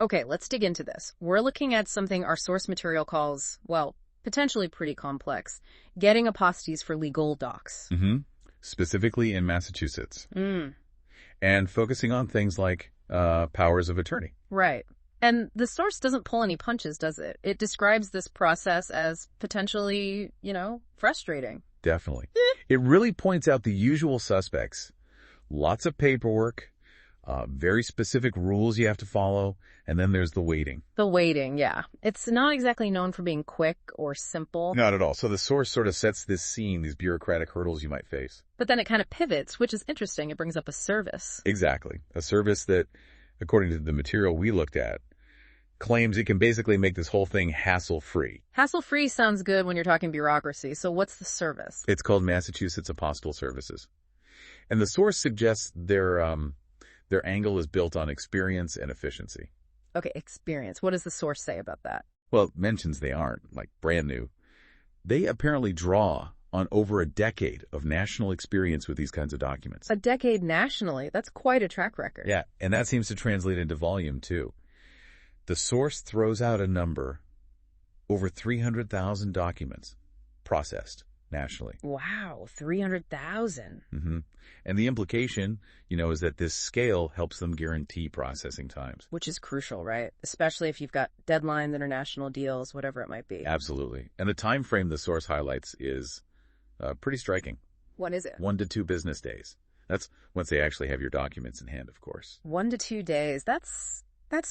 Okay, let's dig into this. We're looking at something our source material calls, well, potentially pretty complex. Getting apostilles for legal docs. Mm-hmm. Specifically in Massachusetts. Mm. And focusing on things like powers of attorney. Right. And the source doesn't pull any punches, does it? It describes this process as potentially, frustrating. Definitely. It really points out the usual suspects. Lots of paperwork, very specific rules you have to follow, and then there's the waiting. The waiting, yeah. It's not exactly known for being quick or simple. Not at all. So the source sort of sets this scene, these bureaucratic hurdles you might face. But then it kind of pivots, which is interesting. It brings up a service. Exactly. A service that, according to the material we looked at, claims it can basically make this whole thing hassle-free. Hassle-free sounds good when you're talking bureaucracy. So what's the service? It's called Massachusetts Apostille Services. And the source suggests their angle is built on experience and efficiency. Okay, experience. What does the source say about that? Well, it mentions they aren't, like, brand new. They apparently draw on over a decade of national experience with these kinds of documents. A decade nationally? That's quite a track record. Yeah, and that seems to translate into volume, too. The source throws out a number, over 300,000 documents processed nationally. Wow, 300,000. Mm-hmm. And the implication, is that this scale helps them guarantee processing times. Which is crucial, right? Especially if you've got deadlines, international deals, whatever it might be. Absolutely. And the time frame the source highlights is pretty striking. What is it? 1 to 2 business days. That's once they actually have your documents in hand, of course. 1 to 2 days. That's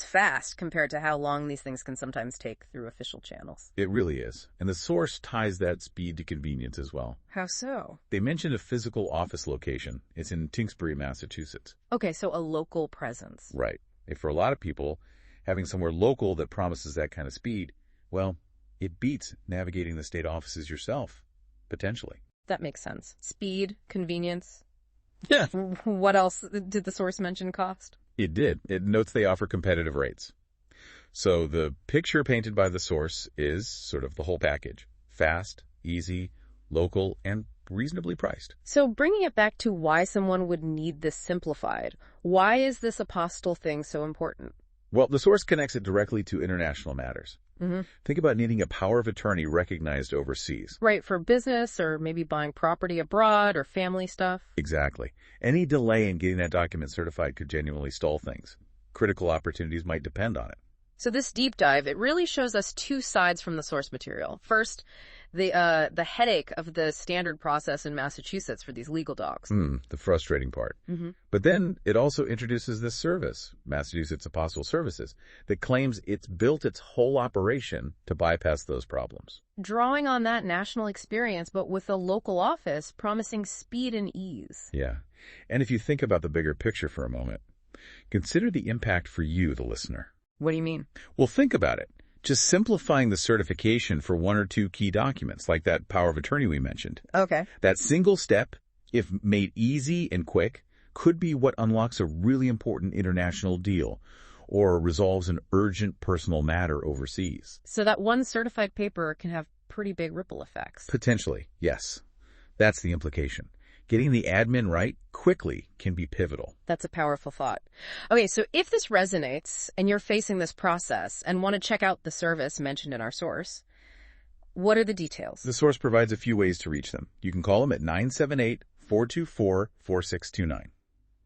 fast compared to how long these things can sometimes take through official channels. It really is. And the source ties that speed to convenience as well. How so? They mentioned a physical office location. It's in Tewksbury, Massachusetts. Okay, so a local presence. Right. And for a lot of people, having somewhere local that promises that kind of speed, well, it beats navigating the state offices yourself, potentially. That makes sense. Speed, convenience. Yeah. What else did the source mention cost? It did. It notes they offer competitive rates. So the picture painted by the source is sort of the whole package. Fast, easy, local, and reasonably priced. So bringing it back to why someone would need this simplified, why is this apostille thing so important? Well, the source connects it directly to international matters. Mm-hmm. Think about needing a power of attorney recognized overseas. Right, for business or maybe buying property abroad or family stuff. Exactly. Any delay in getting that document certified could genuinely stall things. Critical opportunities might depend on it. So this deep dive, it really shows us two sides from the source material. First, the headache of the standard process in Massachusetts for these legal docs. The frustrating part. Mm-hmm. But then it also introduces this service, Massachusetts Apostille Services, that claims it's built its whole operation to bypass those problems. Drawing on that national experience, but with a local office promising speed and ease. Yeah. And if you think about the bigger picture for a moment, consider the impact for you, the listener. What do you mean? Well, think about it. Just simplifying the certification for 1 or 2 key documents, like that power of attorney we mentioned. Okay. That single step, if made easy and quick, could be what unlocks a really important international deal or resolves an urgent personal matter overseas. So that one certified paper can have pretty big ripple effects. Potentially, yes. That's the implication. Getting the admin right quickly can be pivotal. That's a powerful thought. Okay, so if this resonates and you're facing this process and want to check out the service mentioned in our source, what are the details? The source provides a few ways to reach them. You can call them at 978-424-4629.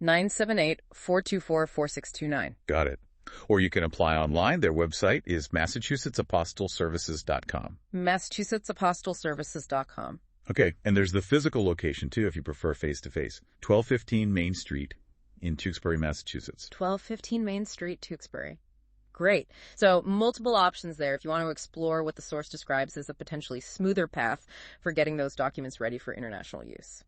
978-424-4629. Got it. Or you can apply online. Their website is MassachusettsApostilleServices.com. MassachusettsApostilleServices.com. Okay, and there's the physical location, too, if you prefer face-to-face. 1215 Main Street in Tewksbury, Massachusetts. 1215 Main Street, Tewksbury. Great. So multiple options there if you want to explore what the source describes as a potentially smoother path for getting those documents ready for international use.